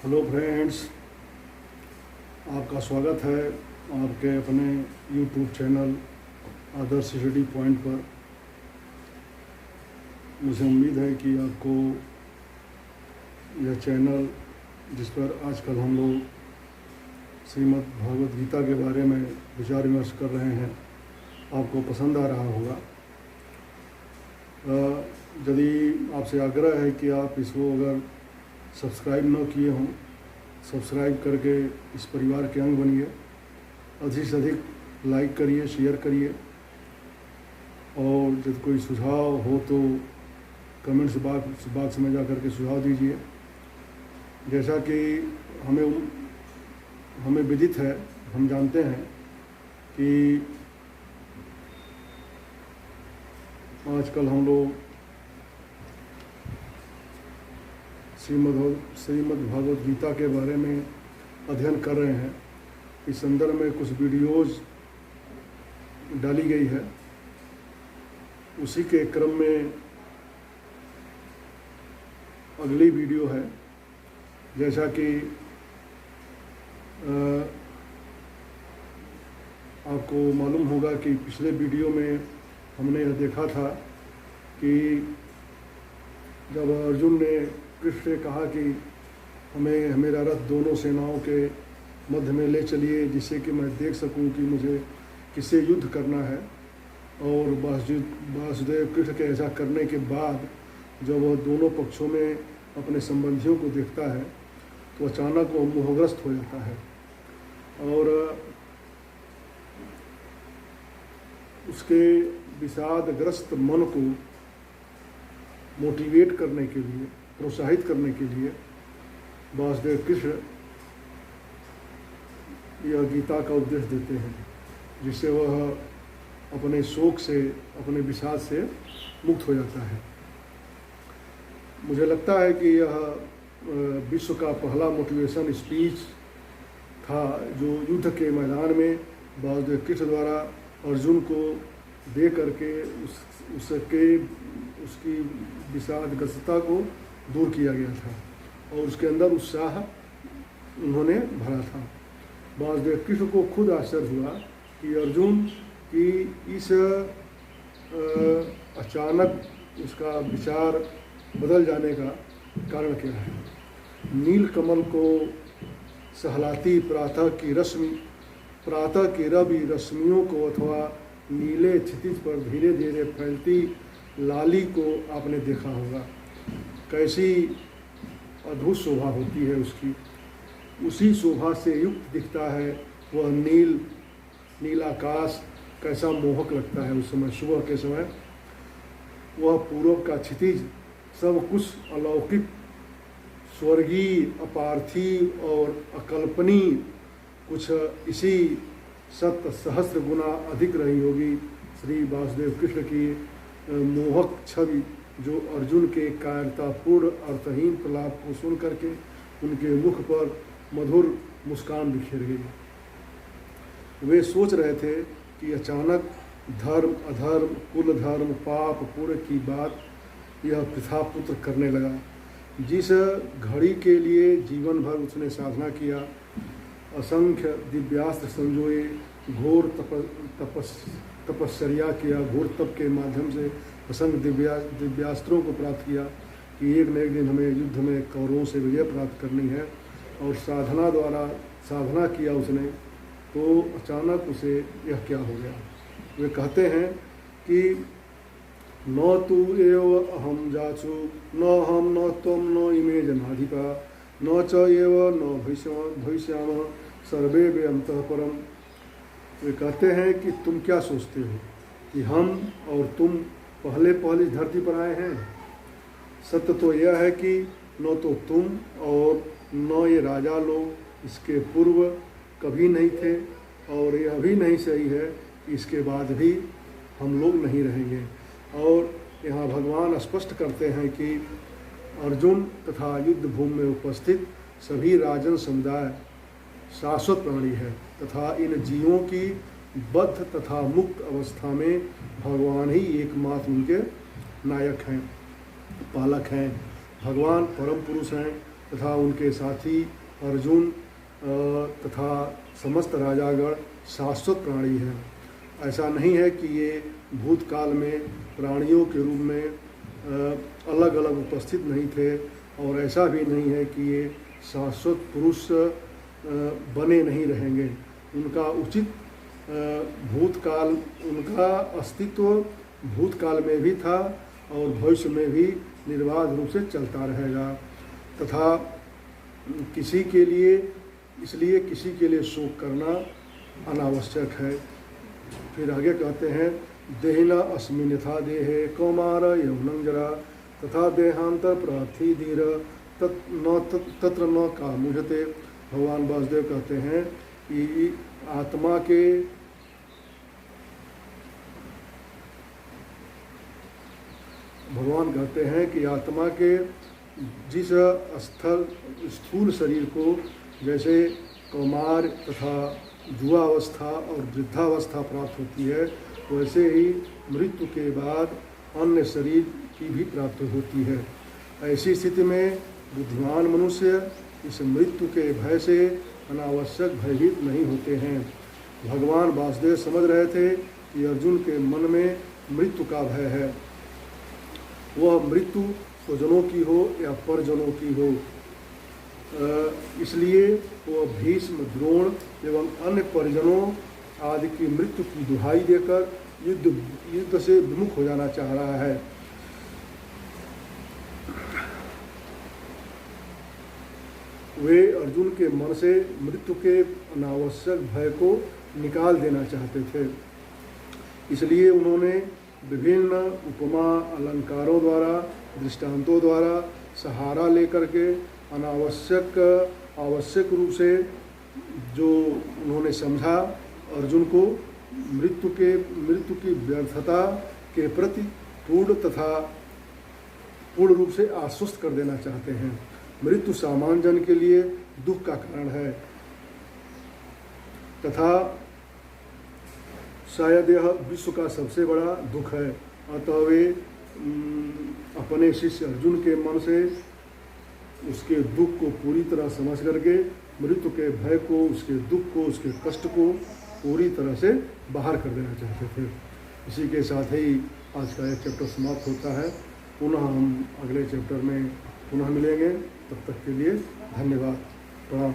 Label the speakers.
Speaker 1: Hello friends, आपका स्वागत है आपके अपने यूट्यूब चैनल आदर्श स्टडी पॉइंट पर। मुझे उम्मीद है कि आपको यह चैनल, जिस पर आजकल हम लोग श्रीमद् भागवत गीता के बारे में विचार विमर्श कर रहे हैं, आपको पसंद आ रहा होगा। यदि आपसे आग्रह है कि आप इसको अगर सब्सक्राइब न किए हों, सब्सक्राइब करके इस परिवार के अंग बनिए। अधिक से अधिक लाइक करिए, शेयर करिए, और यदि कोई सुझाव हो तो कमेंट्स बॉक्स में जा करके सुझाव दीजिए। जैसा कि हमें विदित है, हम जानते हैं कि आजकल हम लोग श्रीमद् भागवत गीता के बारे में अध्ययन कर रहे हैं। इस संदर्भ में कुछ वीडियोज़ डाली गई है। उसी के क्रम में अगली वीडियो है। जैसा कि आपको मालूम होगा कि पिछले वीडियो में हमने यह देखा था कि जब अर्जुन ने कृष्ण से कहा कि मेरा रथ दोनों सेनाओं के मध्य में ले चलिए, जिससे कि मैं देख सकूं कि मुझे किससे युद्ध करना है। और वासुदेव कृष्ण के ऐसा करने के बाद जब वह दोनों पक्षों में अपने संबंधियों को देखता है तो अचानक वह मोहग्रस्त हो जाता है, और उसके विषादग्रस्त मन को मोटिवेट करने के लिए, प्रोत्साहित करने के लिए वासुदेव कृष्ण यह गीता का उपदेश देते हैं, जिससे वह अपने शोक से, अपने विषाद से मुक्त हो जाता है। मुझे लगता है कि यह विश्व का पहला मोटिवेशन स्पीच था जो युद्ध के मैदान में वासुदेव कृष्ण द्वारा अर्जुन को दे करके उसकी विषादग्रस्तता को दूर किया गया था, और उसके अंदर उत्साह उन्होंने भरा था। वासुदेव कृष्ण को खुद आश्चर्य हुआ कि अर्जुन की इस अचानक उसका विचार बदल जाने का कारण क्या है। नील कमल को सहलाती प्रातः की रवि रश्मियों को, अथवा नीले क्षितिज पर धीरे धीरे फैलती लाली को आपने देखा होगा। कैसी अद्भुत शोभा होती है उसकी। उसी शोभा से युक्त दिखता है वह नील आकाश, कैसा मोहक लगता है उस समय, सुबह के समय। वह पूर्व का क्षितिज, सब कुछ अलौकिक, स्वर्गीय, अपार्थिव और अकल्पनीय, कुछ इसी 7 सहस्त्र गुना अधिक रही होगी श्री वासुदेव कृष्ण की मोहक छवि, जो अर्जुन के कायरतापूर्ण अर्थहीन प्रलाप को सुन करके उनके मुख पर मधुर मुस्कान बिखेर गई। वे सोच रहे थे कि अचानक धर्म अधर्म, कुल धर्म, पाप पुण्य की बात यह पिता पुत्र करने लगा। जिस घड़ी के लिए जीवन भर उसने साधना किया, असंख्य दिव्यास्त्र संजोए, घोर तपश्चर्या किया, घोर तप के माध्यम से असंख्य दिव्यास्त्रों को प्राप्त किया कि एक न एक दिन हमें युद्ध में कौरवों से विजय प्राप्त करनी है, और साधना द्वारा साधना किया उसने, तो अचानक उसे यह क्या हो गया। वे कहते हैं कि न तु एव अहम जाचु, न हम न त्वम न इमे जनाधिपा, न च एव न भविष्यामः सर्वे वे अंतः परम। वे कहते हैं कि तुम क्या सोचते हो कि हम और तुम पहले इस धरती पर आए हैं। सत्य तो यह है कि न तो तुम और न ये राजा लोग इसके पूर्व कभी नहीं थे, और यह भी नहीं सही है कि इसके बाद भी हम लोग नहीं रहेंगे। और यहाँ भगवान स्पष्ट करते हैं कि अर्जुन तथा युद्ध भूमि में उपस्थित सभी राजन समुदाय शाश्वत प्राणी है, तथा इन जीवों की बद्ध तथा मुक्त अवस्था में भगवान ही एकमात्र उनके नायक हैं, पालक हैं। भगवान परम पुरुष हैं, तथा उनके साथी अर्जुन तथा समस्त राजागण शाश्वत प्राणी हैं। ऐसा नहीं है कि ये भूतकाल में प्राणियों के रूप में अलग अलग उपस्थित नहीं थे, और ऐसा भी नहीं है कि ये शाश्वत पुरुष बने नहीं रहेंगे। उनका उचित भूतकाल, उनका अस्तित्व भूतकाल में भी था और भविष्य में भी निर्बाध रूप से चलता रहेगा। तथा किसी के लिए शोक करना अनावश्यक है। फिर आगे कहते हैं, देहिना अस्मिन् यथा देहे कौमार यौवनं जरा तथा देहांतर प्रार्थी धीर तत्र न कामुह्यते। भगवान वासुदेव कहते हैं कि आत्मा के भगवान कहते हैं कि आत्मा के जिस स्थूल शरीर को जैसे कौमार तथा युवावस्था और वृद्धावस्था प्राप्त होती है, वैसे ही मृत्यु के बाद अन्य शरीर की भी प्राप्ति होती है। ऐसी स्थिति में बुद्धिमान मनुष्य इस मृत्यु के भय से अनावश्यक भयभीत नहीं होते हैं। भगवान वासुदेव समझ रहे थे कि अर्जुन के मन में मृत्यु का भय है। वह मृत्यु स्वजनों की हो या परजनों की हो, इसलिए वह भीष्म, द्रोण एवं अन्य परिजनों आदि की मृत्यु की दुहाई देकर युद्ध से विमुख हो जाना चाह रहा है। वे अर्जुन के मन से मृत्यु के अनावश्यक भय को निकाल देना चाहते थे। इसलिए उन्होंने विभिन्न उपमा अलंकारों द्वारा, दृष्टांतों द्वारा सहारा लेकर के आवश्यक रूप से जो उन्होंने समझा, अर्जुन को मृत्यु की व्यर्थता के प्रति पूर्ण रूप से आश्वस्त कर देना चाहते हैं। मृत्यु सामान्य जन के लिए दुख का कारण है तथा शायद यह विश्व का सबसे बड़ा दुख है। अतः वे अपने शिष्य अर्जुन के मन से उसके दुख को पूरी तरह समझ करके मृत्यु के भय को, उसके दुख को, उसके कष्ट को पूरी तरह से बाहर कर देना चाहते थे। इसी के साथ ही आज का एक चैप्टर समाप्त होता है। पुनः हम अगले चैप्टर में पुनः मिलेंगे। तब तक के लिए धन्यवाद, प्रणाम।